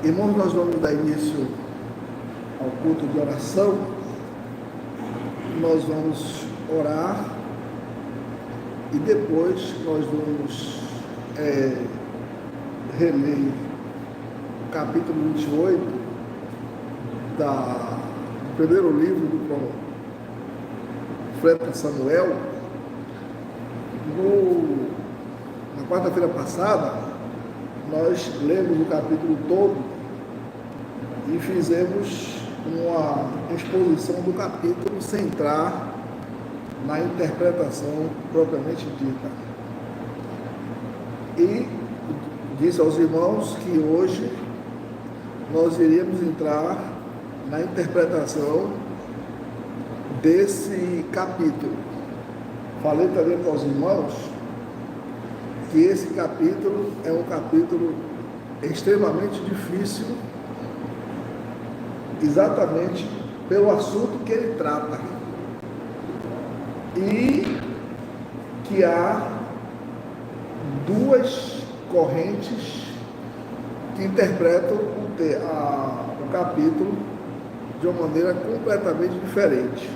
Irmãos, nós vamos dar início ao culto de oração. Nós vamos orar e depois nós vamos reler o capítulo 28 do primeiro livro do profeta Samuel. Na quarta-feira passada, nós lemos o capítulo todo e fizemos uma exposição do capítulo sem entrar na interpretação propriamente dita. E disse aos irmãos que hoje nós iríamos entrar na interpretação desse capítulo. Falei também para os irmãos que esse capítulo é um capítulo extremamente difícil, exatamente pelo assunto que ele trata, e que há duas correntes que interpretam o capítulo de uma maneira completamente diferente.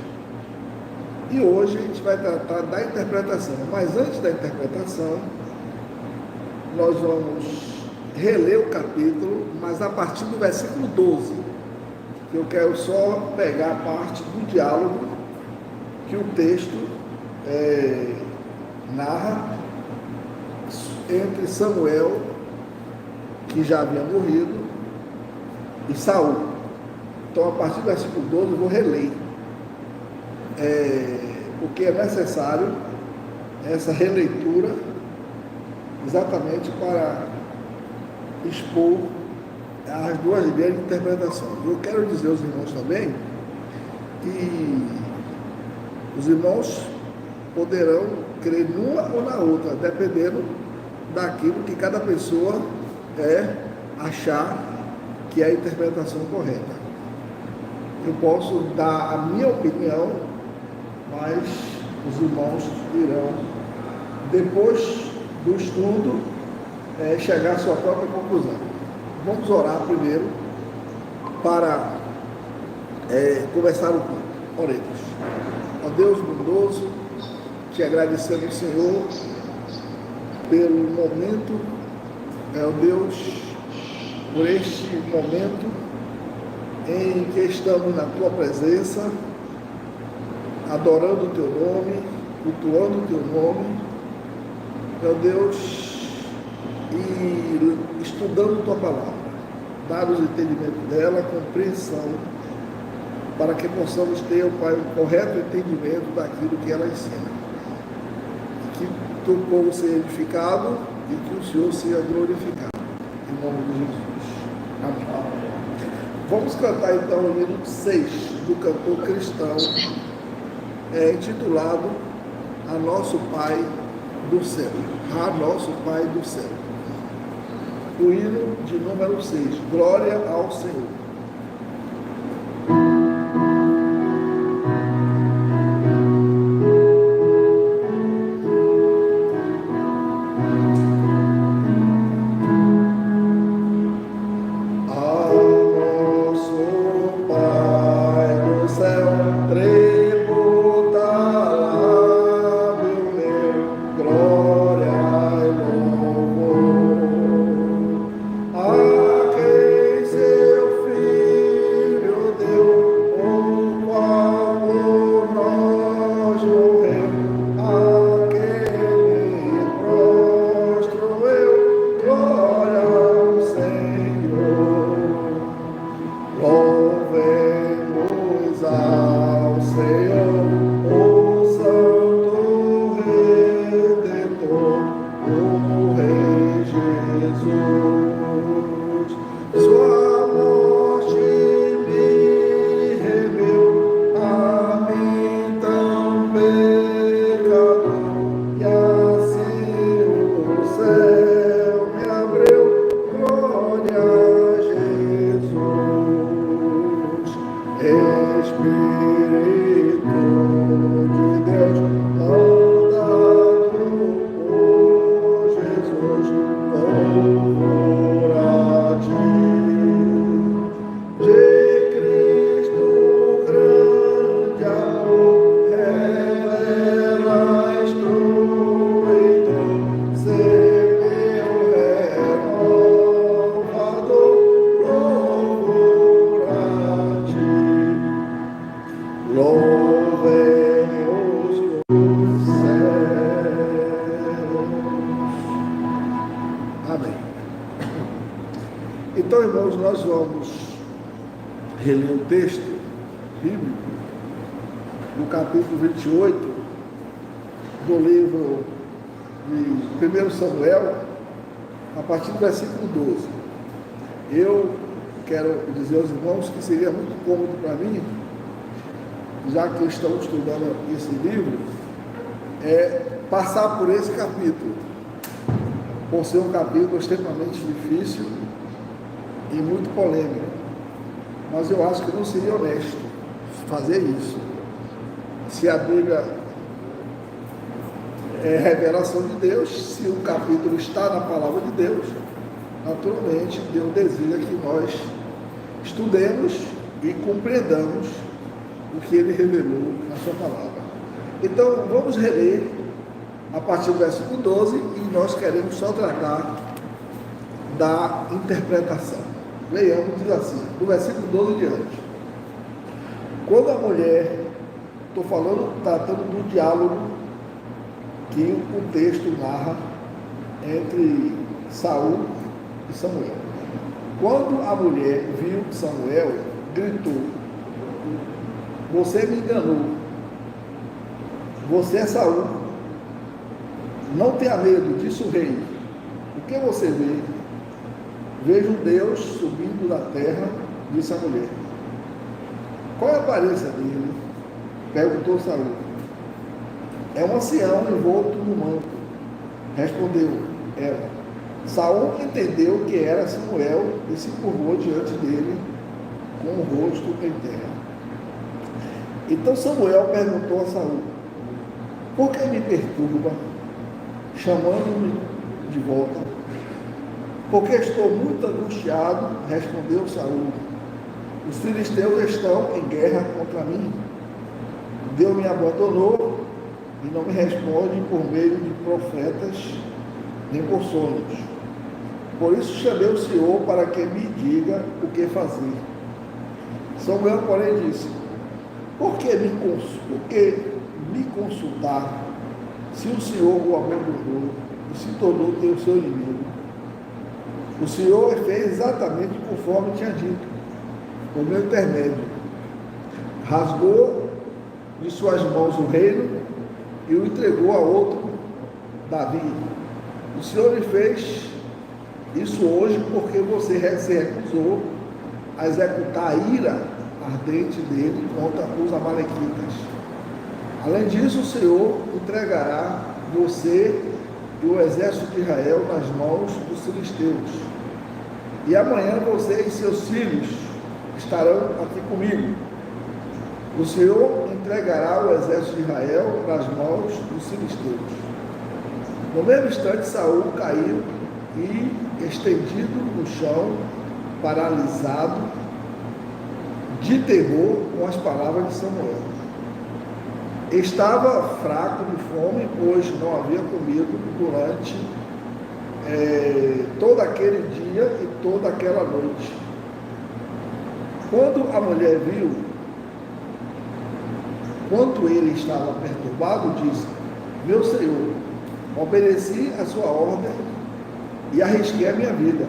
E hoje a gente vai tratar da interpretação, mas antes da interpretação nós vamos reler o capítulo, mas a partir do versículo 12. Eu quero só pegar a parte do diálogo que o texto narra entre Samuel, que já havia morrido, e Saul. Então, a partir do versículo 12, eu vou reler, porque é necessário essa releitura exatamente para expor as duas grandes interpretações. Eu quero dizer aos irmãos também que os irmãos poderão crer numa ou na outra, dependendo daquilo que cada pessoa achar que é a interpretação correta. Eu posso dar a minha opinião, mas os irmãos irão, depois do estudo, chegar à sua própria conclusão. Vamos orar primeiro para começar o culto. Oremos. Ó Deus bondoso, te agradecemos, Senhor, pelo momento, ó Deus, por este momento em que estamos na tua presença, adorando o teu nome, cultuando o teu nome, ó Deus, e estudando tua palavra. Dar-nos entendimento dela, compreensão, para que possamos ter, ó Pai, um correto entendimento daquilo que ela ensina. Que teu povo seja edificado e que o Senhor seja glorificado. Em nome de Jesus. Amém. Vamos cantar então o hino 6 do cantor cristão, intitulado A Nosso Pai do Céu. A Nosso Pai do Céu. O hino de número 6, Glória ao Senhor. Jesus, oh Amém. Então, irmãos, nós vamos reler o texto bíblico no capítulo 28 do livro de 1 Samuel, a partir do versículo 12. Eu quero dizer aos irmãos que seria muito cômodo para mim, já que estamos estudando esse livro, passar por esse capítulo, por ser um capítulo extremamente difícil e muito polêmico. Mas eu acho que não seria honesto fazer isso. Se a Bíblia é revelação de Deus, se o capítulo está na palavra de Deus, naturalmente Deus deseja que nós estudemos e compreendamos o que Ele revelou na sua palavra. Então, vamos reler a partir do versículo 12 e nós queremos só tratar da interpretação. Leiamos, diz assim, do versículo 12 em diante. Quando a mulher, estou falando, tratando do diálogo que o texto narra entre Saul e Samuel. Quando a mulher viu Samuel, gritou: você me enganou, você é Saul, não tenha medo, disse o rei. O que você vê? Vejo um Deus subindo da terra, disse a mulher. Qual é a aparência dele? Perguntou Saul. É um ancião envolto no manto, respondeu ela. Saul entendeu que era Samuel e se curvou diante dele com o rosto em terra. Então Samuel perguntou a Saul: por que me perturba, chamando-me de volta? Porque estou muito angustiado, respondeu Saul. Os filisteus estão em guerra contra mim. Deus me abandonou e não me responde por meio de profetas nem por sonhos. Por isso chamei o Senhor para que me diga o que fazer. Samuel, porém, disse: por que me consultar, se o Senhor o abandonou e se tornou teu seu inimigo? O Senhor fez exatamente conforme tinha dito, por meu intermédio. Rasgou de suas mãos o reino e o entregou a outro, Davi. O Senhor lhe fez isso hoje porque você se recusou a executar a ira ardente dele contra os amalequitas. Além disso, o Senhor entregará você e o exército de Israel nas mãos dos filisteus. E amanhã você e seus filhos estarão aqui comigo. O Senhor entregará o exército de Israel nas mãos dos filisteus. No mesmo instante, Saul caiu e, estendido no chão, paralisado, de terror com as palavras de Samuel. Estava fraco de fome, pois não havia comido durante todo aquele dia e toda aquela noite. Quando a mulher viu quanto ele estava perturbado, disse: meu senhor, obedeci a sua ordem e arrisquei a minha vida.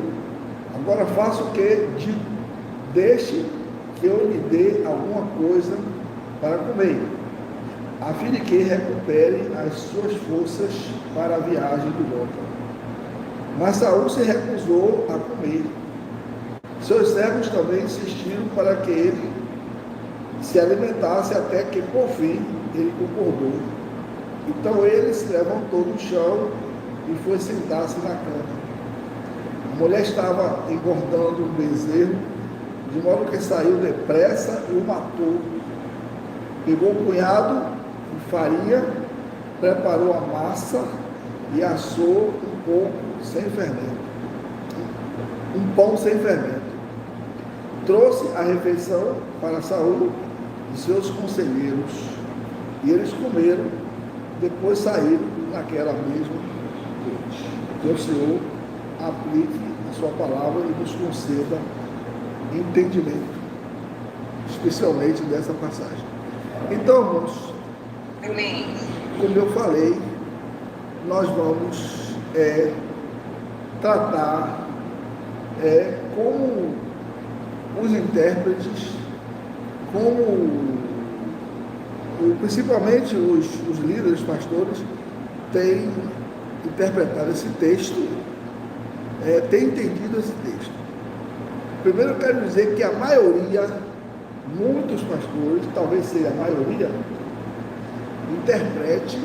Agora faça o que deixe que eu lhe dê alguma coisa para comer, a fim de que recupere as suas forças para a viagem de volta. Mas Saul se recusou a comer. Seus servos também insistiram para que ele se alimentasse, até que por fim ele concordou. Então ele se levantou do chão e foi sentar-se na cama. A mulher estava engordando um bezerro, de modo que saiu depressa e o matou. Pegou um punhado de farinha, preparou a massa e assou um pouco sem fermento. Um pão sem fermento. Trouxe a refeição para Saul e seus conselheiros, e eles comeram, depois saíram naquela mesma noite. Que o Senhor aplique a sua palavra e nos conceda entendimento, especialmente dessa passagem. Então, irmãos, como eu falei, nós vamos tratar como os intérpretes, principalmente os líderes, pastores, têm interpretado esse texto, têm entendido esse texto. Primeiro eu quero dizer que a maioria, muitos pastores, talvez seja a maioria, interprete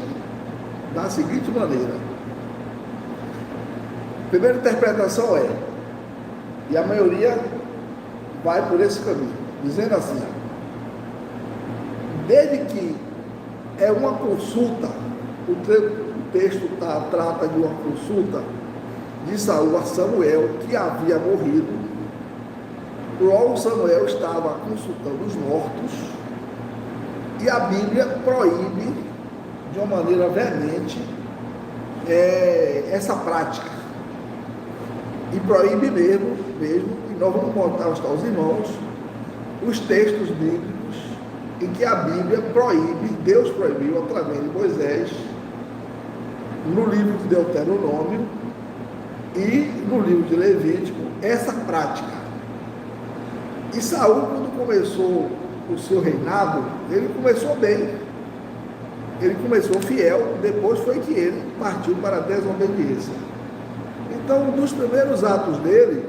da seguinte maneira. A primeira interpretação e a maioria vai por esse caminho, dizendo assim: desde que é uma consulta, o texto trata de uma consulta de Saul a Samuel, que havia morrido. Logo Samuel estava consultando os mortos, e a Bíblia proíbe de uma maneira veemente essa prática, e proíbe mesmo, e nós vamos mostrar aos irmãos os textos bíblicos em que a Bíblia proíbe, Deus proibiu através de Moisés, no livro de Deuteronômio e no livro de Levítico, essa prática. E Saul, quando começou o seu reinado, ele começou bem, ele começou fiel, depois foi que ele partiu para a desobediência. Então, um dos primeiros atos dele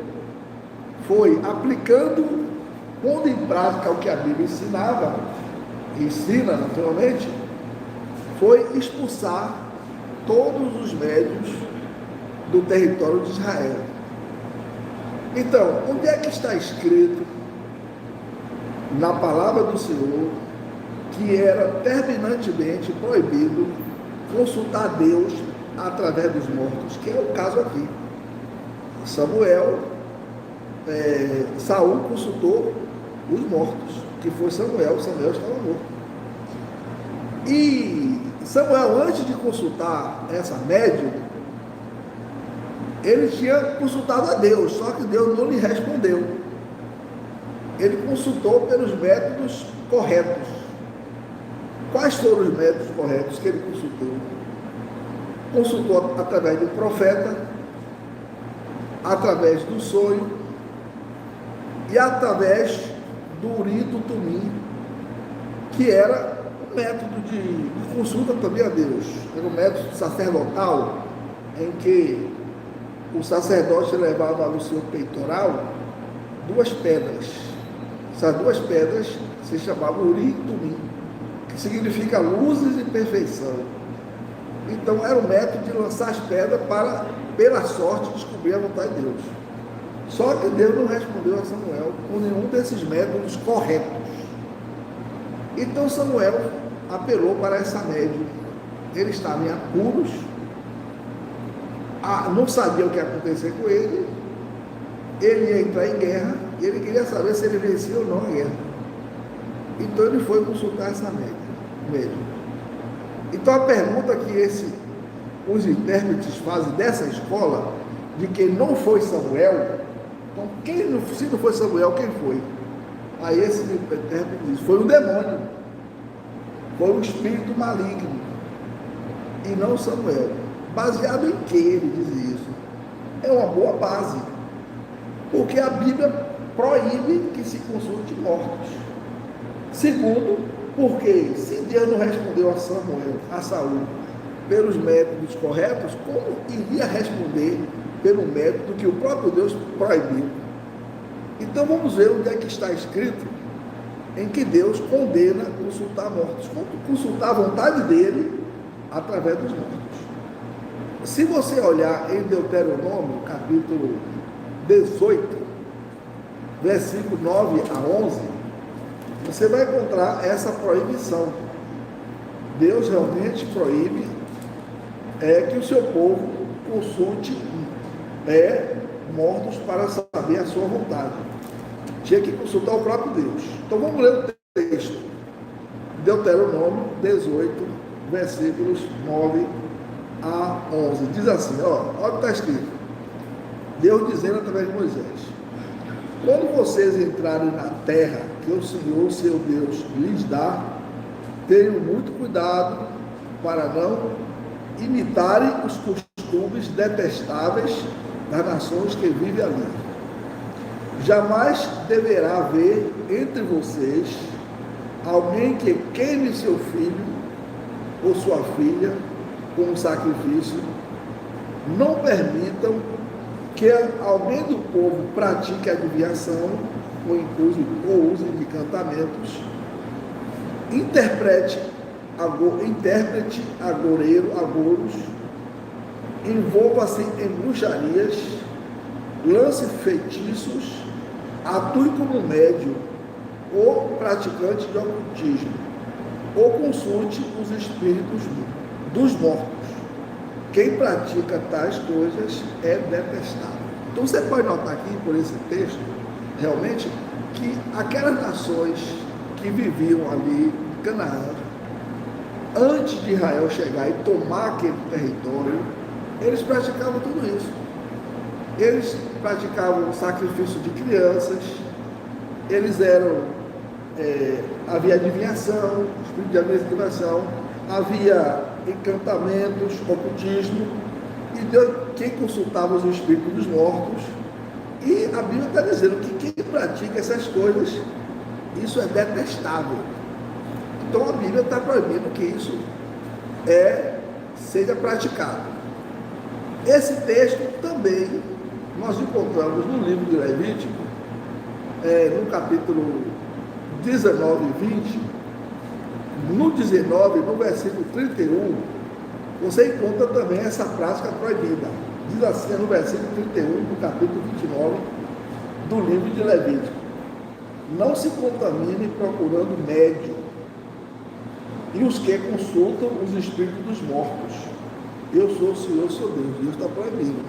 foi aplicando, pondo em prática o que a Bíblia ensinava, ensina naturalmente, foi expulsar todos os médios do território de Israel. Então, onde é que está escrito na palavra do Senhor que era terminantemente proibido consultar Deus através dos mortos, que é o caso aqui? Saul consultou os mortos, que foi Samuel estava morto. E Samuel, antes de consultar essa médium, ele tinha consultado a Deus, só que Deus não lhe respondeu. Ele consultou pelos métodos corretos. Quais foram os métodos corretos que ele consultou? Consultou através do profeta, através do sonho e através do Urim e do Tumim, que era um método de consulta também a Deus. Era um método sacerdotal, em que o sacerdote levava no seu peitoral 2 pedras. Essas 2 pedras se chamavam Urim e Tumim, que significa luzes e perfeição. Então era o método de lançar as pedras para, pela sorte, descobrir a vontade de Deus. Só que Deus não respondeu a Samuel com nenhum desses métodos corretos. Então Samuel apelou para essa médium. Ele estava em apuros, não sabia o que ia acontecer com ele, ele ia entrar em guerra, e ele queria saber se ele vencia ou não a guerra. Então ele foi consultar essa médium. Então a pergunta que os intérpretes fazem dessa escola, de que não foi Samuel, então se não foi Samuel, quem foi? Aí esse intérprete diz: foi um demônio, foi um espírito maligno, e não Samuel. Baseado em que ele diz isso? É uma boa base, porque a Bíblia proíbe que se consulte mortos. Segundo, porque se Deus não respondeu a Saul pelos métodos corretos, como iria responder pelo método que o próprio Deus proibiu? Então vamos ver onde é que está escrito em que Deus condena consultar mortos, consultar a vontade dele através dos mortos. Se você olhar em Deuteronômio, capítulo 18, versículo 9 a 11, você vai encontrar essa proibição. Deus realmente proíbe que o seu povo consulte mortos para saber a sua vontade. Tinha que consultar o próprio Deus. Então vamos ler o texto. Deuteronômio 18, versículos 9 a 11. Diz assim, olha o que está escrito. Deus dizendo através de Moisés: quando vocês entrarem na terra que o Senhor, seu Deus, lhes dá, tenham muito cuidado para não imitarem os costumes costumes detestáveis das nações que vivem ali. Jamais deverá haver entre vocês alguém que queime seu filho ou sua filha com um sacrifício. Não permitam que alguém do povo pratique adivinhação ou use de encantamentos, interprete agouros, envolva-se em bruxarias, lance feitiços, atue como médium ou praticante de ocultismo, ou consulte os espíritos dos mortos. Quem pratica tais coisas é detestável. Então você pode notar aqui, por esse texto, realmente, que aquelas nações que viviam ali em Canaã, antes de Israel chegar e tomar aquele território, eles praticavam tudo isso. Eles praticavam sacrifício de crianças, eles havia adivinhação, espírito de adivinhação, havia encantamentos, ocultismo, e Deus, quem consultava os espíritos dos mortos, e a Bíblia está dizendo que quem pratica essas coisas, isso é detestável. Então a Bíblia está proibindo que isso seja praticado. Esse texto também nós encontramos no livro de Levítico, no capítulo 19 e 20, no 19, no versículo 31, você encontra também essa prática proibida. Diz assim no versículo 31 do capítulo 29 do livro de Levítico: não se contamine procurando médium e os que consultam os espíritos dos mortos. Eu sou o Senhor, sou Deus. Deus está proibindo.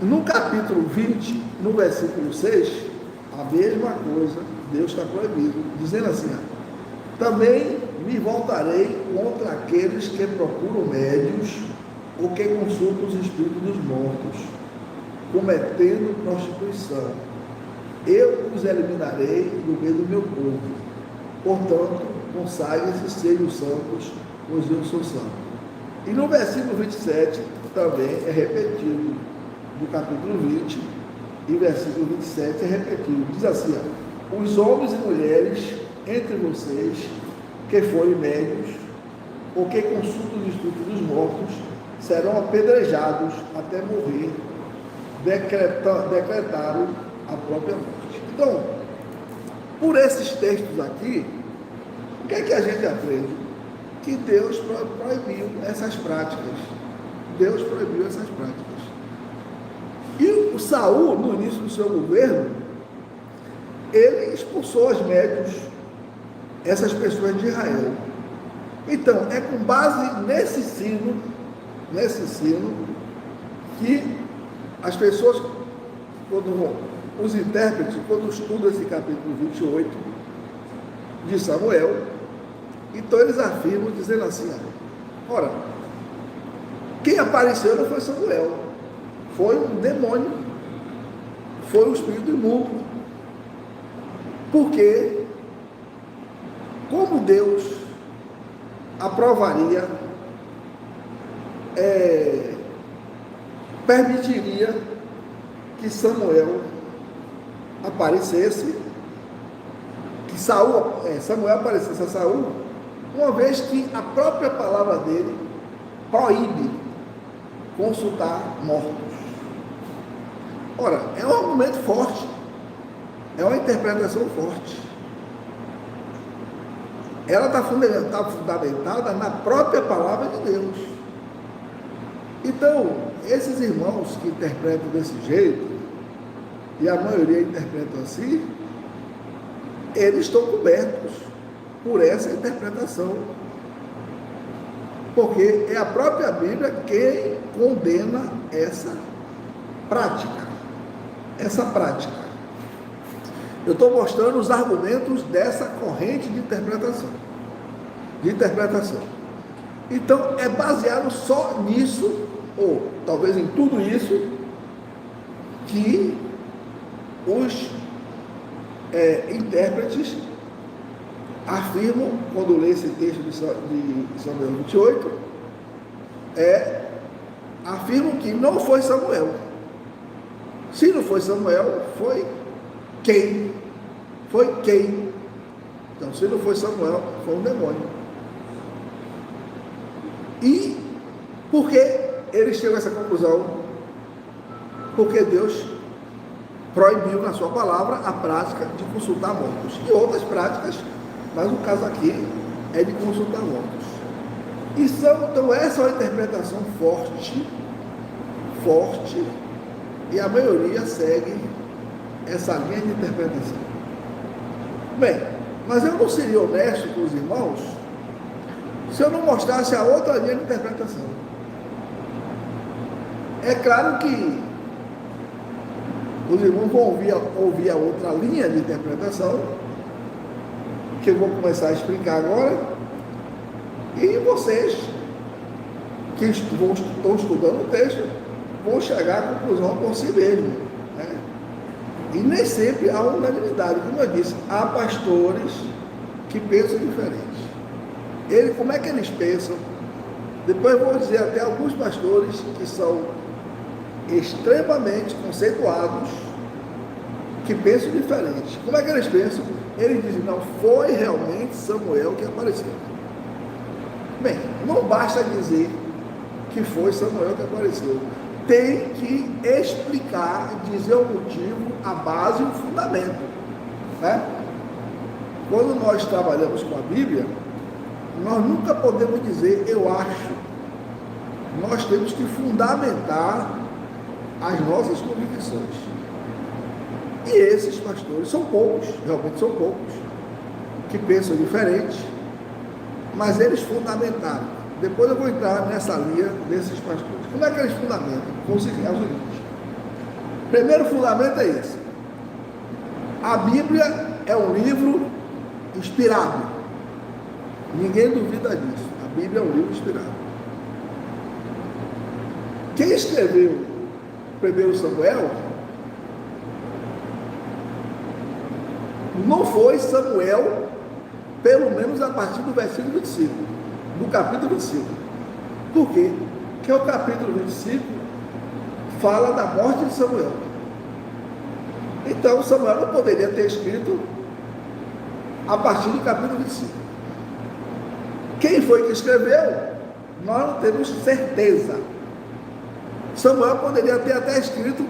No capítulo 20, no versículo 6, a mesma coisa, Deus está proibindo, dizendo assim: também me voltarei contra aqueles que procuram médios ou que consultam os espíritos dos mortos, cometendo prostituição. Eu os eliminarei do meio do meu povo. Portanto, consagrem-se, sejam santos, pois eu sou santo. E no versículo 27, também é repetido, no capítulo 20, e versículo 27 é repetido. Diz assim: os homens e mulheres entre vocês que forem médios ou que consultam os espíritos dos mortos serão apedrejados até morrer. Decretaram a própria morte. Então, por esses textos aqui, o que é que a gente aprende? Que Deus proibiu essas práticas. Deus proibiu essas práticas. E o Saul, no início do seu governo, ele expulsou os médios, essas pessoas de Israel. Então, é com base nesse ensino, que as pessoas, os intérpretes, quando estudam esse capítulo 28 de Samuel, então eles afirmam, dizendo assim: ora, quem apareceu não foi Samuel, foi um demônio, foi o espírito imundo. Porque como Deus aprovaria, permitiria que Samuel aparecesse, que Samuel aparecesse a Saul, uma vez que a própria palavra dele proíbe consultar mortos. Ora, é um argumento forte, é uma interpretação forte. Ela está fundamentada na própria palavra de Deus. Então, esses irmãos que interpretam desse jeito, e a maioria interpreta assim, eles estão cobertos por essa interpretação. Porque é a própria Bíblia quem condena essa prática. Eu estou mostrando os argumentos dessa corrente de interpretação. Então, é baseado só nisso, ou talvez em tudo isso, que os intérpretes afirmam, quando lê esse texto de Samuel 28, afirmam que não foi Samuel. Se não foi Samuel, foi quem? Foi quem? Então, se não foi Samuel, foi um demônio. E por que eles chegam a essa conclusão? Porque Deus proibiu na sua palavra a prática de consultar mortos. E outras práticas, mas o caso aqui é de consultar mortos. Então essa é uma interpretação forte, e a maioria segue essa linha de interpretação. Bem, mas eu não seria honesto com os irmãos se eu não mostrasse a outra linha de interpretação. É claro que os irmãos vão ouvir a outra linha de interpretação, que eu vou começar a explicar agora, e vocês que estão estudando o texto vão chegar à conclusão por si mesmos, né? E nem sempre há unanimidade. Como eu disse, há pastores que pensam diferente. Como é que eles pensam? Depois eu vou dizer até alguns pastores que são extremamente conceituados, que pensam diferente. Como é que eles pensam? Eles dizem, não, foi realmente Samuel que apareceu. Bem, não basta dizer que foi Samuel que apareceu. Tem que explicar, dizer o motivo, a base e o fundamento, né? Quando nós trabalhamos com a Bíblia, nós nunca podemos dizer, eu acho. Nós temos que fundamentar as nossas convicções. E esses pastores são poucos, realmente são poucos, que pensam diferente, mas eles fundamentaram. Depois eu vou entrar nessa linha desses pastores. Como é que eles fundamentam? É o seguinte: primeiro fundamento é esse: a Bíblia é um livro inspirado. Ninguém duvida disso. A Bíblia é um livro inspirado. Quem escreveu primeiro Samuel não foi Samuel, pelo menos a partir do versículo 25, do capítulo 25. Por quê? Porque o capítulo 25 fala da morte de Samuel. Então Samuel não poderia ter escrito a partir do capítulo 25. Quem foi que escreveu? Nós não temos certeza. Samuel poderia ter até escrito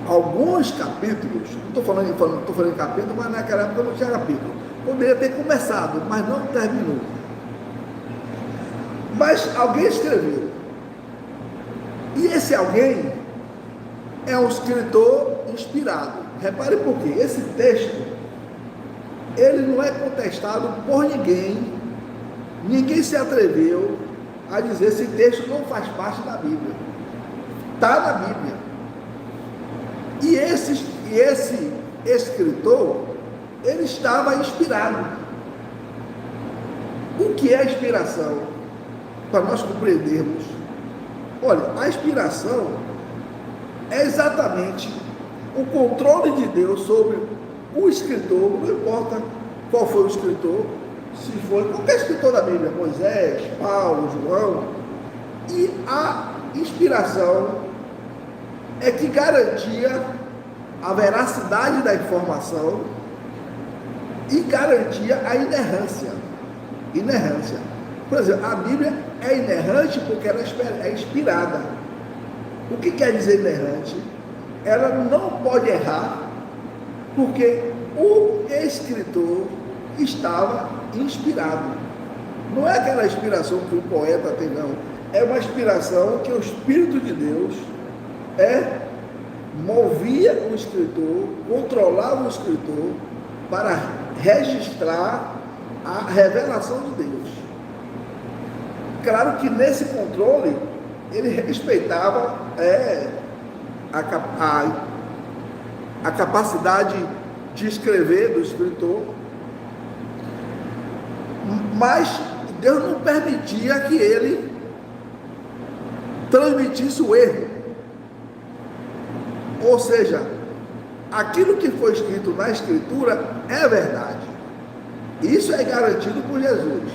alguns capítulos, não estou falando em capítulo, mas naquela época não tinha capítulo. Poderia ter começado, mas não terminou. Mas alguém escreveu. E esse alguém é um escritor inspirado. Repare por quê? Esse texto, ele não é contestado por ninguém. Ninguém se atreveu a dizer esse texto não faz parte da Bíblia. Está na Bíblia. E esse escritor, ele estava inspirado. O que é inspiração? Para nós compreendermos. Olha, a inspiração é exatamente o controle de Deus sobre o escritor, não importa qual foi o escritor, se foi qualquer escritor da Bíblia, Moisés, Paulo, João, e a inspiração é que garantia a veracidade da informação e garantia a inerrância. Por exemplo, a Bíblia é inerrante porque ela é inspirada. O que quer dizer inerrante? Ela não pode errar porque o escritor estava inspirado. Não é aquela inspiração que o poeta tem, não. É uma inspiração que o Espírito de Deus movia o escritor, controlava o escritor para registrar a revelação de Deus. Claro que nesse controle ele respeitava a capacidade de escrever do escritor, mas Deus não permitia que ele transmitisse o erro. Ou seja, aquilo que foi escrito na Escritura é verdade. Isso é garantido por Jesus.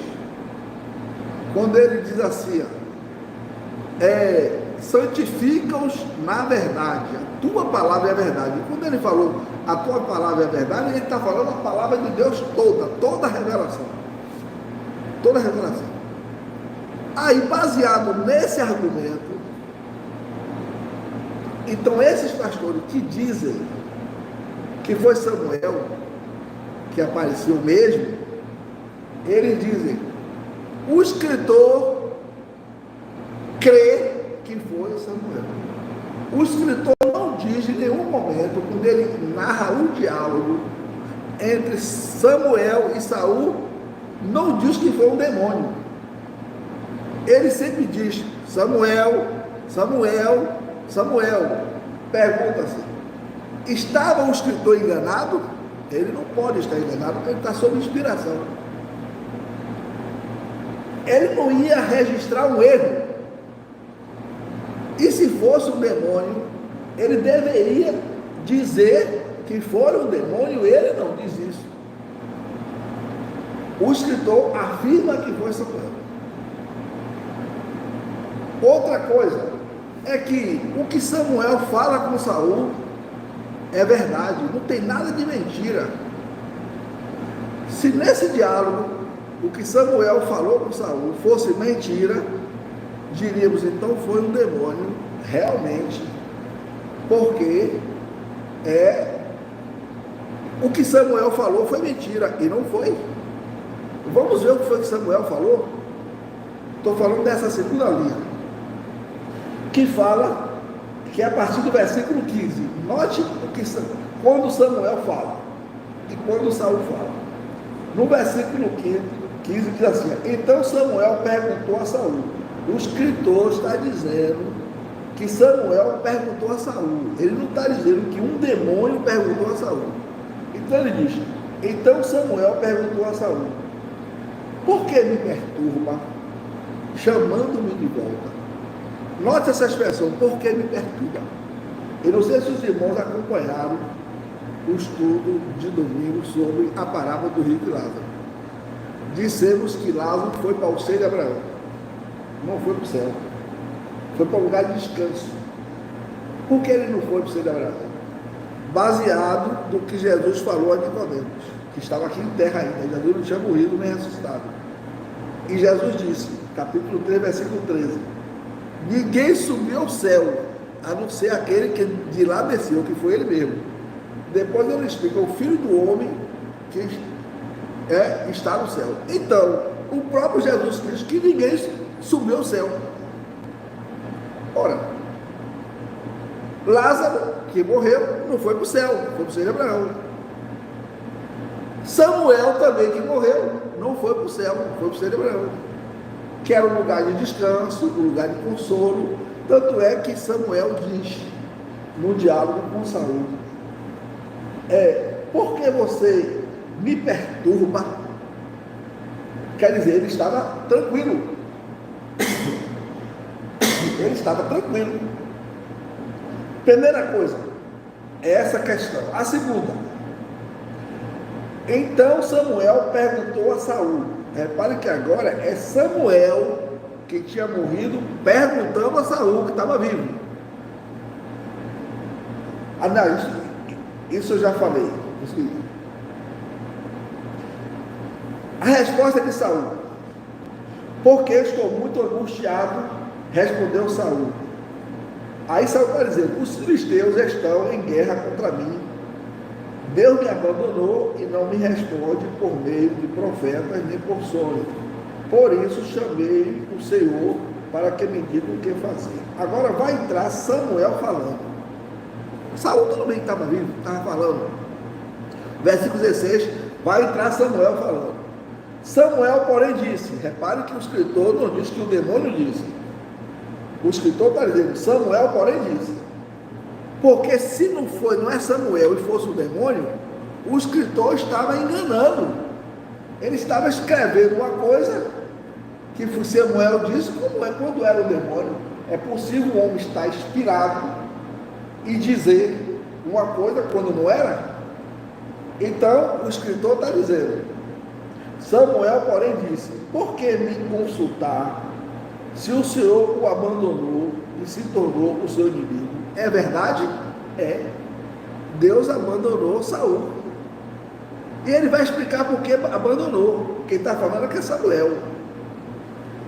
Quando ele diz assim, santifica-os na verdade. A tua palavra é a verdade. E quando ele falou a tua palavra é a verdade, ele está falando a palavra de Deus toda a revelação. Toda a revelação. Aí, baseado nesse argumento, então esses pastores que dizem que foi Samuel que apareceu mesmo, eles dizem, o escritor crê que foi Samuel. O escritor não diz em nenhum momento, quando ele narra um diálogo entre Samuel e Saul, não diz que foi um demônio. Ele sempre diz, Samuel, Samuel, Samuel. Pergunta-se, estava o escritor enganado? Ele não pode estar enganado, porque ele está sob inspiração. Ele não ia registrar um erro. E se fosse um demônio, ele deveria dizer que foi um demônio, ele não diz isso. O escritor afirma que foi Samuel. Outra coisa é que o que Samuel fala com Saul é verdade, não tem nada de mentira. Se nesse diálogo o que Samuel falou com Saul fosse mentira, diríamos então foi um demônio realmente, porque o que Samuel falou foi mentira, e não foi. Vamos ver o que foi que Samuel falou. Estou falando dessa segunda linha, que fala que é a partir do versículo 15. Note o que, quando Samuel fala e quando Saul fala. No versículo 15 diz assim, então Samuel perguntou a Saul. O escritor está dizendo que Samuel perguntou a Saul. Ele não está dizendo que um demônio perguntou a Saul. Então ele diz, então Samuel perguntou a Saul, por que me perturba, chamando-me de volta? Note essa expressão, por que me perturba? Eu não sei se os irmãos acompanharam o estudo de domingo sobre a parábola do rico e Lázaro. Dissemos que Lázaro foi para o seio de Abraão, não foi para o céu, foi para o lugar de descanso. Por que ele não foi para o seio de Abraão? Baseado no que Jesus falou a Nicodemos, que estava aqui em terra ainda. Jesus não tinha morrido nem ressuscitado. E Jesus disse, capítulo 3, versículo 13, ninguém subiu ao céu, a não ser aquele que de lá desceu, que foi ele mesmo. Depois ele explica, o Filho do Homem que está no céu. Então, o próprio Jesus diz que ninguém subiu ao céu. Ora, Lázaro, que morreu, não foi para o céu, foi para o seio de Abraão. Samuel também, que morreu, não foi para o céu, foi para o seio de Abraão, que era um lugar de descanso, um lugar de consolo. Tanto é que Samuel diz no diálogo com Saul, por que você me perturba? Quer dizer, ele estava tranquilo. Ele estava tranquilo. Primeira coisa, é essa questão. A segunda, então Samuel perguntou a Saul. Repare que agora é Samuel que tinha morrido perguntando a Saul, que estava vivo. Ah, não, isso eu já falei. A resposta é de Saul. Porque estou muito angustiado, respondeu Saul. Aí Saul está dizendo, os filisteus estão em guerra contra mim. Deus me abandonou e não me responde por meio de profetas nem por sonho. Por isso chamei o Senhor para que me diga o que fazer. Agora vai entrar Samuel falando. Saul tudo bem que estava vivo, estava falando. Versículo 16, vai entrar Samuel falando. Samuel, porém, disse, repare que o escritor não diz que o demônio disse. O escritor está dizendo, Samuel, porém, disse. Porque se não é Samuel e fosse o demônio, o escritor estava enganando. Ele estava escrevendo uma coisa que Samuel disse, como é quando era o demônio. É possível o homem estar inspirado e dizer uma coisa quando não era? Então, o escritor está dizendo, Samuel, porém, disse, por que me consultar se o Senhor o abandonou e se tornou o seu inimigo. É verdade? É. Deus abandonou Saul. E ele vai explicar por que abandonou. Quem está falando é que é Samuel.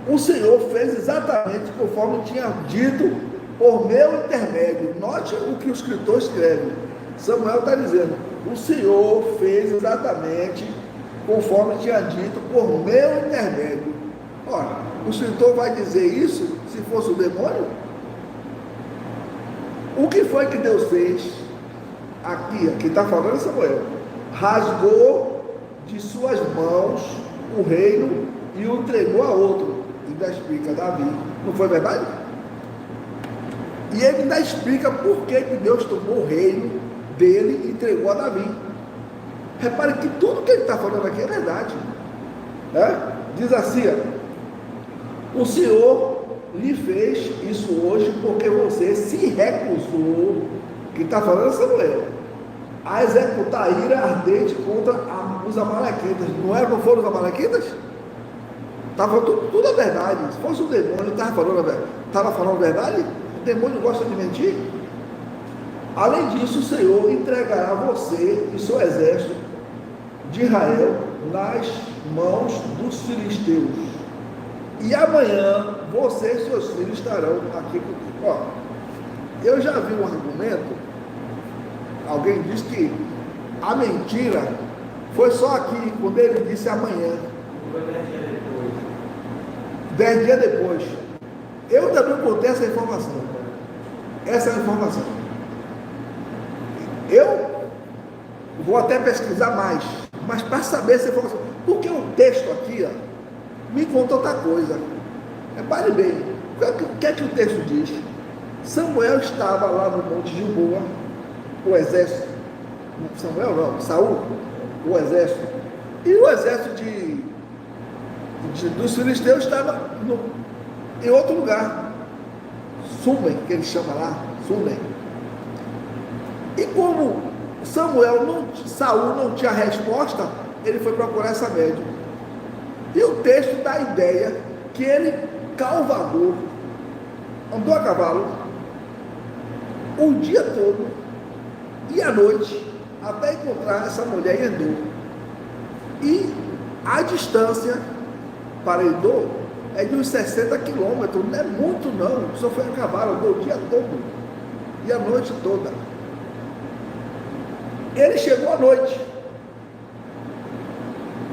O Senhor fez exatamente conforme tinha dito por meu intermédio. Note o que o escritor escreve. Samuel está dizendo, o Senhor fez exatamente conforme tinha dito por meu intermédio. Ora, o escritor vai dizer isso se fosse o demônio? O que foi que Deus fez? Aqui está falando Samuel. Rasgou de suas mãos o reino e o entregou a outro. Ainda explica Davi. Não foi verdade? E ele ainda explica por que Deus tomou o reino dele e entregou a Davi. Repare que tudo que ele está falando aqui é verdade. Né? Diz assim, o Senhor lhe fez isso hoje porque você se recusou, que está falando Samuel, a executar a ira ardente contra os amalequitas. Não foram os amalequitas? Estava tudo a verdade. Se fosse o demônio, estava falando a verdade? O demônio gosta de mentir? Além disso, o Senhor entregará você e seu exército de Israel nas mãos dos filisteus. E amanhã você e seus filhos estarão aqui comigo. Ó, eu já vi um argumento. Alguém diz que a mentira foi só aqui, quando ele disse amanhã. 10 dias depois. Eu também contei essa informação. Eu vou até pesquisar mais, mas para saber essa informação. Porque o texto aqui, me conta outra coisa. Repare bem, o que é que o texto diz? Samuel estava lá no Monte Gilboa, o exército, Samuel não, Saul, o exército, e o exército dos filisteus estava em outro lugar, Sunem, que ele chama lá, Sunem. E como Saul não tinha resposta, ele foi procurar essa médium. E o texto dá a ideia que ele cavalgou, andou a cavalo o dia todo e à noite até encontrar essa mulher em Endor. E a distância para Endor é de uns 60 quilômetros, não é muito não, só foi a cavalo, andou o dia todo e a noite toda. Ele chegou à noite,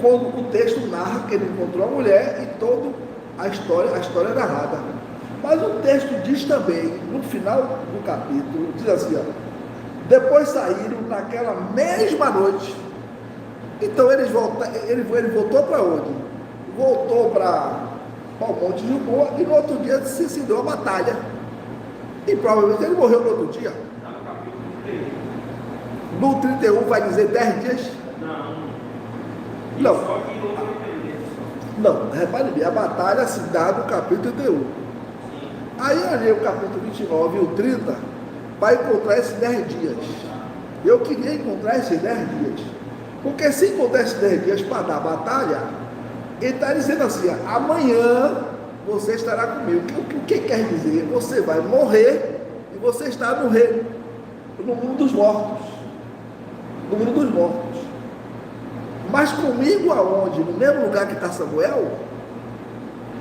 quando o texto narra que ele encontrou a mulher e toda a história é narrada. Mas o texto diz também, no final do capítulo, diz assim, depois saíram naquela mesma noite. Então ele voltou para onde? Voltou para o Monte Gilboa e no outro dia se deu a batalha. E provavelmente ele morreu no outro dia. No 31 vai dizer 10 dias? Não, repare bem, a batalha se dá no capítulo 31. Aí eu olhei o capítulo 29 e o 30 para encontrar esses 10 dias. Eu queria encontrar esses 10 dias. Porque se encontrar esses 10 dias para dar a batalha, ele está dizendo assim, amanhã você estará comigo. O que quer dizer? Você vai morrer e você está no reino, no mundo dos mortos. No mundo dos mortos. Mas comigo aonde? No mesmo lugar que está Samuel,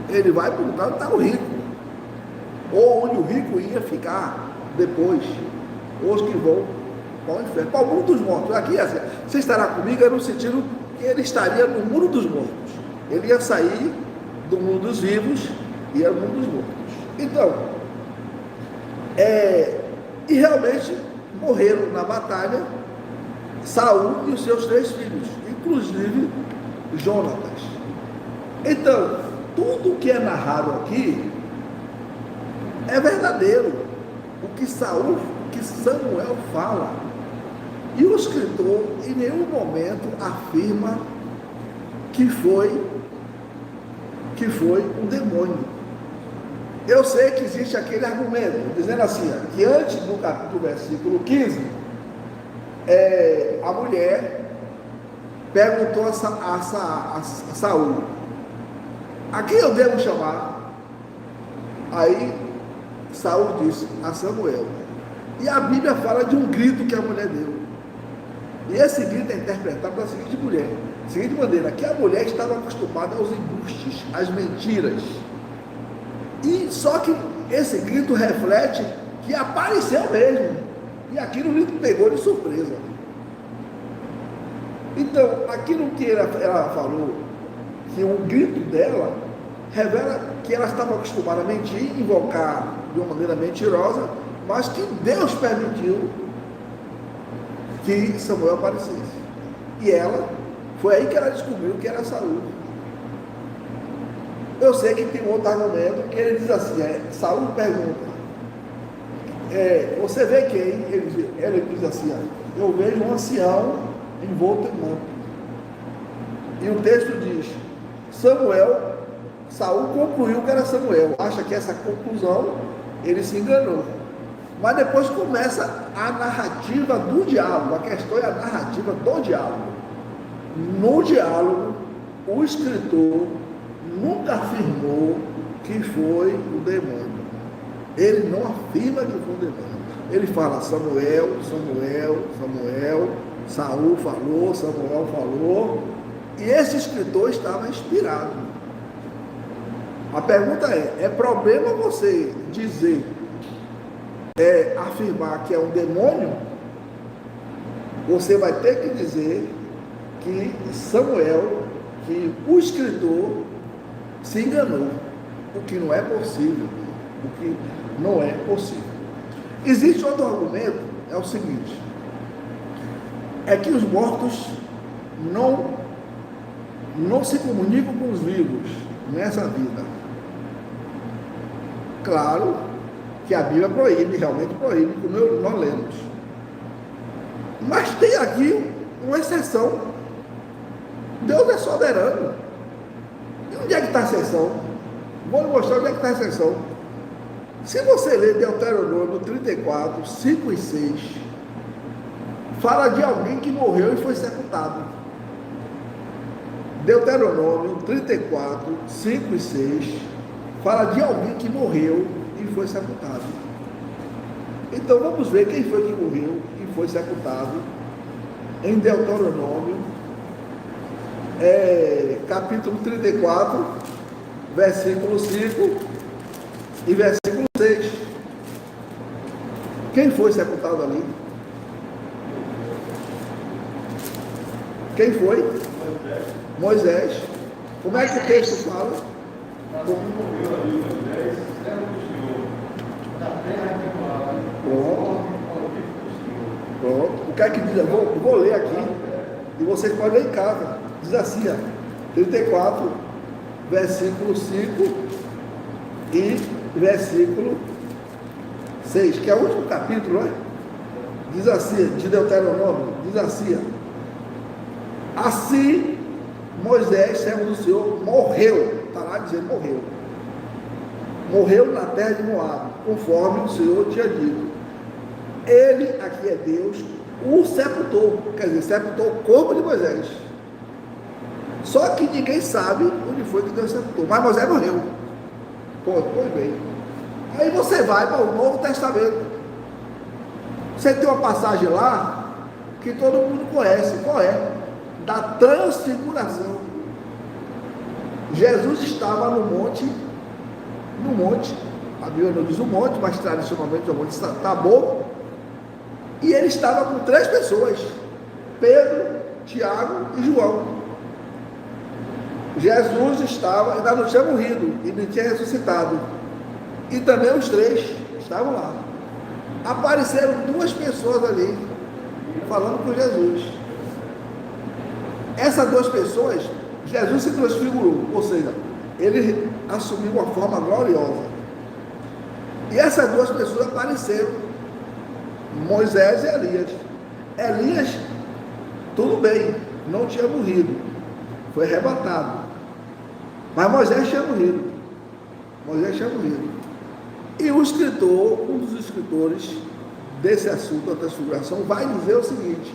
ele vai para o lugar onde está o rico. Ou onde o rico ia ficar depois. Ou os que vão para o inferno. Para o mundo dos mortos. Aqui, assim, você estará comigo é no sentido que ele estaria no mundo dos mortos. Ele ia sair do mundo dos vivos e ia no mundo dos mortos. Então, e realmente morreram na batalha Saul e os seus 3 filhos, inclusive Jonatas. Então, tudo que é narrado aqui é verdadeiro. O que Samuel fala. E o escritor em nenhum momento afirma que foi um demônio. Eu sei que existe aquele argumento, dizendo assim, que antes do versículo 15, a mulher perguntou a Saul, a quem eu devo chamar? Aí Saul disse a Samuel. E a Bíblia fala de um grito que a mulher deu. E esse grito é interpretado da seguinte maneira, que a mulher estava acostumada aos embustes, às mentiras. E só que esse grito reflete que apareceu mesmo. E aquilo lhe pegou de surpresa. Então, aquilo que ela falou, que o grito dela revela que ela estava acostumada a mentir, invocar de uma maneira mentirosa, mas que Deus permitiu que Samuel aparecesse. E foi aí que ela descobriu que era Saul. Eu sei que tem um outro argumento, que ele diz assim, Saul pergunta, você vê quem? Ele diz assim, eu vejo um ancião envolto em manto. E o texto diz, Saul concluiu que era Samuel. Acha que essa conclusão, ele se enganou. Mas depois começa a narrativa do diálogo. A questão é a narrativa do diálogo. No diálogo, o escritor nunca afirmou que foi o demônio. Ele não afirma que foi o demônio. Ele fala Samuel, Saul falou, Samuel falou. E esse escritor estava inspirado. A pergunta é problema você dizer, afirmar que é um demônio? Você vai ter que dizer que Samuel, que o escritor se enganou, o que não é possível, Existe outro argumento, é o seguinte, é que os mortos não se comunicam com os vivos nessa vida. Claro que a Bíblia realmente proíbe, como nós lemos. Mas tem aqui uma exceção. Deus é soberano. E onde é que está a exceção? Vou lhe mostrar onde é que está a exceção. Se você ler Deuteronômio 34, 5 e 6, fala de alguém que morreu e foi sepultado. Deuteronômio 34, 5 e 6, fala de alguém que morreu e foi sepultado. Então vamos ver quem foi que morreu e foi sepultado em Deuteronômio, capítulo 34, versículo 5 e versículo 6. Quem foi sepultado ali? Quem foi? Moisés. Como é que o texto fala? Pronto. O que é que diz? Eu vou ler aqui e vocês podem ler em casa. Diz assim, 34, versículo 5 e versículo 6, que é o último capítulo, né? Diz assim, de Deuteronômio, diz assim, assim Moisés, servo do Senhor, morreu, está lá dizendo morreu na terra de Moabe, conforme o Senhor tinha dito. Ele, aqui é Deus, o sepultou, quer dizer, sepultou o corpo de Moisés. Só que ninguém sabe onde foi que Deus sepultou, mas Moisés morreu. Pois bem. Aí você vai para o Novo Testamento. Você tem uma passagem lá que todo mundo conhece. Qual é? Da transfiguração. Jesus estava no monte, a Bíblia não diz o monte, mas tradicionalmente é o monte Tabor, e ele estava com 3 pessoas, Pedro, Tiago e João. Jesus ainda não tinha morrido, e não tinha ressuscitado, e também os 3 estavam lá. Apareceram 2 pessoas ali, falando com Jesus. Essas 2 pessoas, Jesus se transfigurou, ou seja, ele assumiu uma forma gloriosa. E essas 2 pessoas apareceram, Moisés e Elias. Elias, tudo bem, não tinha morrido, foi arrebatado. Mas Moisés tinha morrido. E o escritor, um dos escritores desse assunto da transfiguração, vai dizer o seguinte: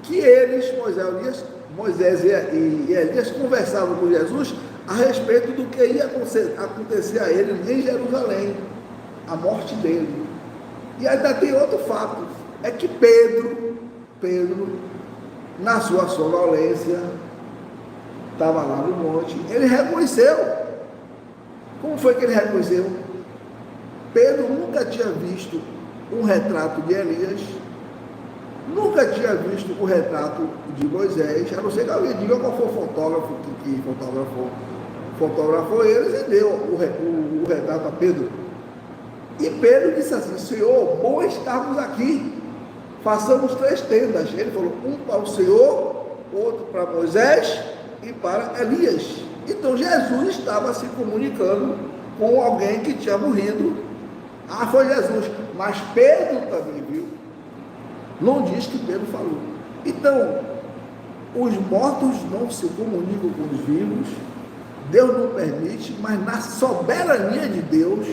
que eles, Moisés e Elias, conversavam com Jesus a respeito do que ia acontecer a ele em Jerusalém, a morte dele. E ainda tem outro fato, é que Pedro, na sua sonolência, estava lá no monte, ele reconheceu. Como foi que ele reconheceu? Pedro nunca tinha visto um retrato de Elias, nunca tinha visto o retrato de Moisés, a não ser que alguém diga qual foi o fotógrafo que fotografou eles e deu o retrato a Pedro. E Pedro disse assim: Senhor, bom estarmos aqui, façamos 3 tendas. Ele falou: um para o Senhor, outro para Moisés e para Elias. Então Jesus estava se comunicando com alguém que tinha morrido. Ah, foi Jesus, mas Pedro também viu. Não diz que Pedro falou. Então, os mortos não se comunicam com os vivos, Deus não permite, mas na soberania de Deus,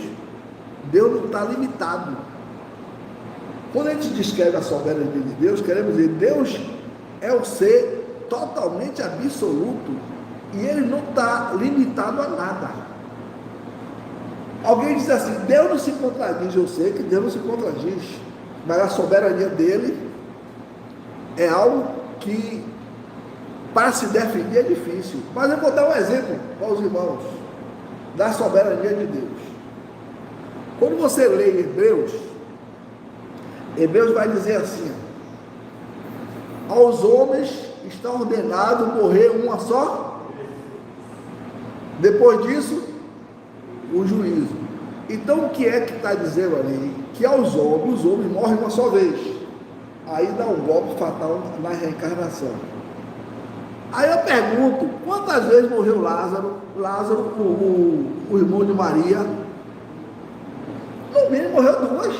Deus não está limitado. Quando a gente descreve a soberania de Deus, queremos dizer, Deus é o ser totalmente absoluto e ele não está limitado a nada. Alguém diz assim: Deus não se contradiz. Eu sei que Deus não se contradiz, mas a soberania dele é algo que para se definir é difícil. Mas eu vou dar um exemplo para os irmãos da soberania de Deus. Quando você lê Hebreus vai dizer assim: aos homens está ordenado morrer uma só, depois disso o juízo. Então o que é que está dizendo ali? Que aos homens, os homens morrem uma só vez, aí dá um golpe fatal na reencarnação. Aí eu pergunto: quantas vezes morreu Lázaro, o irmão de Maria? No mínimo morreu 2.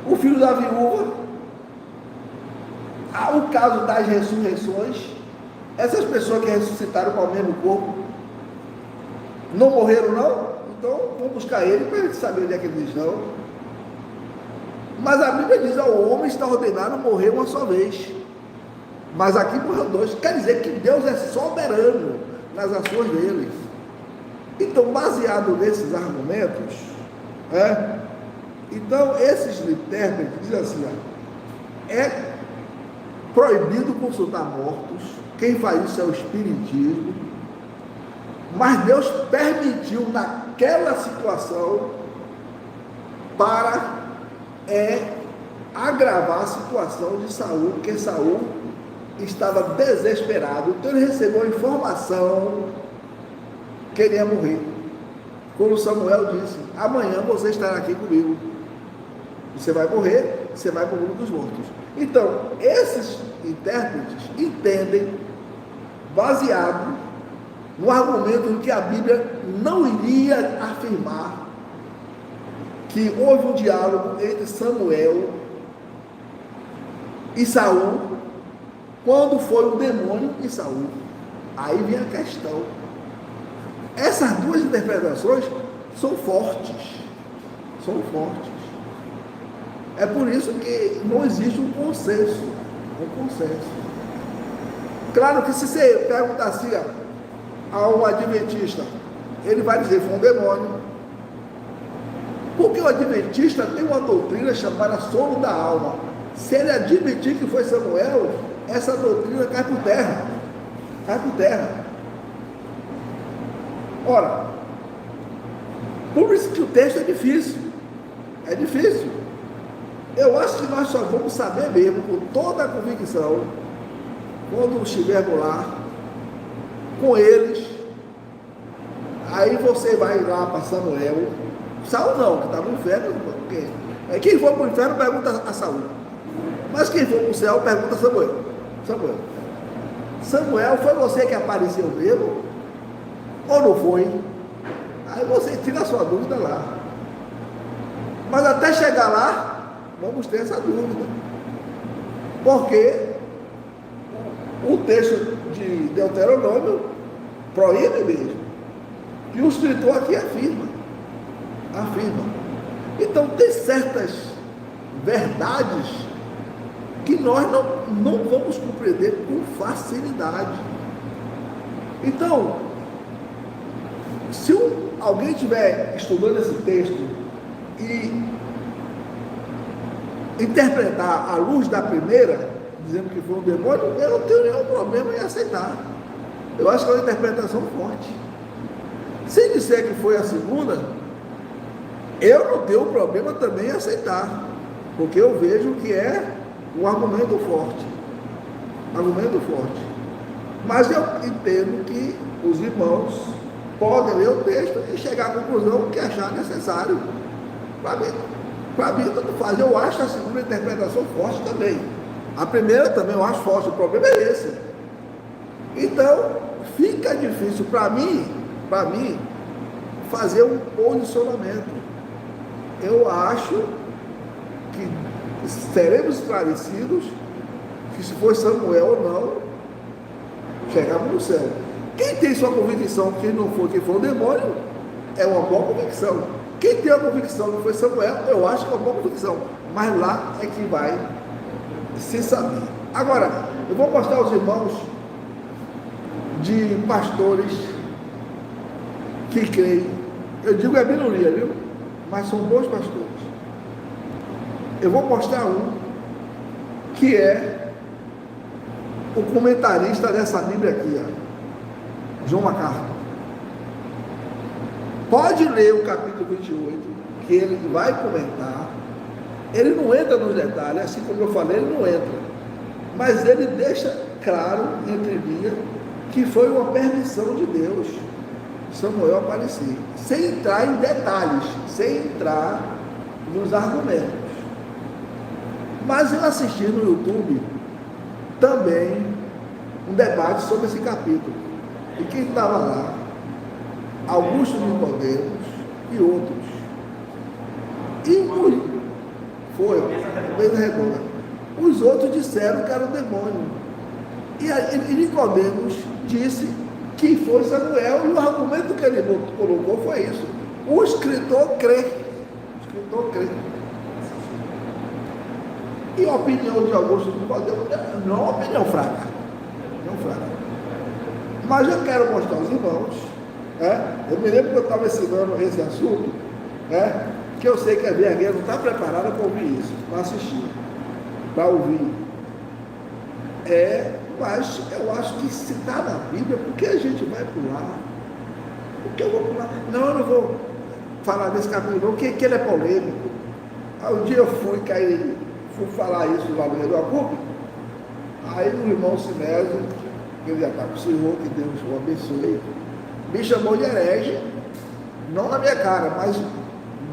O filho da viúva. O caso das ressurreições, essas pessoas que ressuscitaram com o mesmo corpo não morreram não? Então vamos buscar ele para a gente saber onde é que eles estão. Mas a Bíblia diz: ao homem está ordenado morrer uma só vez, mas aqui morreu 2. Quer dizer que Deus é soberano nas ações dele. Então, baseado nesses argumentos, então esses intérpretes dizem assim: é proibido consultar mortos, quem faz isso é o espiritismo, mas Deus permitiu naquela situação para agravar a situação de Saul, porque Saul estava desesperado. Então ele recebeu a informação que ele ia morrer. Quando Samuel disse: amanhã você estará aqui comigo, você vai morrer, você vai para o mundo dos mortos. Então esses intérpretes entendem, baseado no argumento de que a Bíblia não iria afirmar que houve um diálogo entre Samuel e Saul quando foi o demônio em Saul. Aí vem a questão. Essas 2 interpretações são fortes. É por isso que não existe um consenso. Claro que se você perguntar assim a um adventista, ele vai dizer: foi um demônio. Porque o adventista tem uma doutrina chamada sono da alma. Se ele admitir que foi Samuel, essa doutrina cai por terra. Ora, por isso que o texto é difícil. Eu acho que nós só vamos saber mesmo, com toda a convicção, quando estivermos lá com eles. Aí você vai lá para Samuel. Saul não, que está no inferno. Quem for para o inferno pergunta a Saul, mas quem for para o céu pergunta a Samuel. Samuel, foi você que apareceu mesmo ou não foi? Aí você tira a sua dúvida lá. Mas até chegar lá, vamos ter essa dúvida, porque o texto de Deuteronômio proíbe mesmo, e o escritor aqui afirma. Então tem certas verdades que nós não vamos compreender com facilidade. Então, se alguém estiver estudando esse texto e interpretar à luz da primeira, dizendo que foi um demônio, eu não tenho nenhum problema em aceitar. Eu acho que é uma interpretação forte. Se disser que foi a segunda, eu não tenho problema também em aceitar, porque eu vejo que é um argumento forte. Argumento forte. Mas eu entendo que os irmãos podem ler o texto e chegar à conclusão que achar necessário. Para mim, tanto faz. Eu acho a segunda interpretação forte também. A primeira também eu acho forte. O problema é esse. Então, fica difícil para mim, fazer um posicionamento. Eu acho que seremos esclarecidos que se foi Samuel ou não, chegamos no céu. Quem tem sua convicção que não foi quem foi o demônio, é uma boa convicção. Quem tem a convicção que foi Samuel, eu acho que é uma boa convicção. Mas lá é que vai se saber. Agora, eu vou mostrar aos irmãos de pastores que creem. Eu digo é minoria, viu? Mas são bons pastores. Eu vou mostrar um que é o comentarista dessa Bíblia aqui, ó, John MacArthur. Pode ler o capítulo 28, que ele vai comentar. Ele não entra nos detalhes, assim como eu falei, ele não entra. Mas ele deixa claro, entre linhas, que foi uma permissão de Deus Samuel aparecer, sem entrar em detalhes, sem entrar nos argumentos. Mas eu assisti no YouTube também um debate sobre esse capítulo. E quem estava lá? Augusto Nicodemos e outros. E foi, mesa redonda. Os outros disseram que era um demônio. E Nicodemos disse que foi Samuel, e o argumento que ele colocou foi isso. O escritor crê. O escritor crê. E a opinião de Augusto Nicodemos não é uma opinião fraca. Não fraca. Mas eu quero mostrar aos irmãos, eu me lembro que eu estava ensinando esse assunto, que eu sei que a minha guia não está preparada para ouvir isso, para assistir, para ouvir. Mas eu acho que se está na Bíblia, por que a gente vai pular? Por que eu vou pular? Não, eu não vou falar desse capítulo não, porque ele é polêmico. Um dia eu fui falar isso lá no meio do Acupe, aí o irmão Sinésio, que ele já está com o Senhor, que Deus o abençoe, me chamou de herege, não na minha cara, mas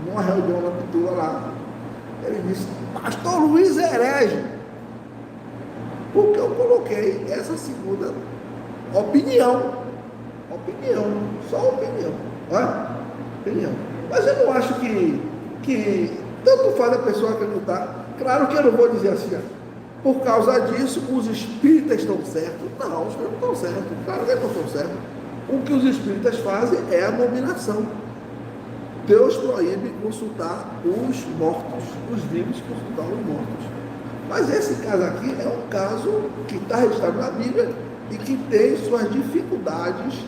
numa reunião na pintura lá. Ele disse, pastor Luiz é herege, porque eu coloquei essa segunda opinião, só opinião, opinião. Mas eu não acho que tanto faz a pessoa acreditar. Claro que eu não vou dizer assim, por causa disso os espíritas estão certos. Não, os espíritas não estão certos, claro que eles não estão certos. O que os espíritas fazem é abominação. Deus proíbe consultar os mortos, os vivos consultar os mortos. Mas esse caso aqui é um caso que está registrado na Bíblia e que tem suas dificuldades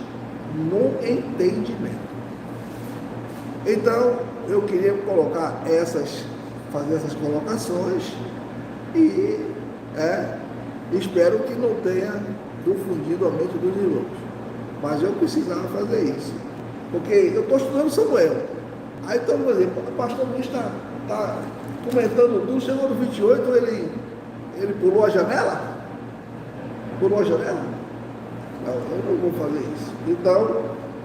no entendimento. Então, eu queria fazer essas colocações e espero que não tenha confundido a mente dos irmãos. Mas eu precisava fazer isso. Porque eu estou estudando Samuel. Aí todo mundo vai dizer, o pastor Luiz está comentando tudo, chegou no 28, ele pulou a janela? Pulou a janela? Não, eu não vou fazer isso. Então,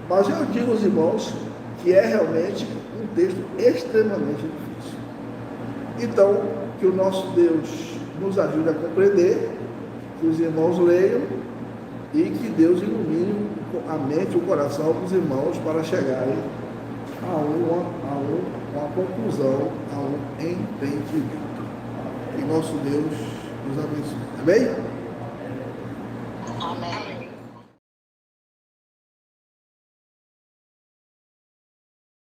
mas eu digo aos irmãos que é realmente um texto extremamente difícil. Então, que o nosso Deus nos ajude a compreender, que os irmãos leiam e que Deus ilumine a mente e o coração dos irmãos para chegarem a uma conclusão, a um entendimento. Que nosso Deus nos abençoe. Amém?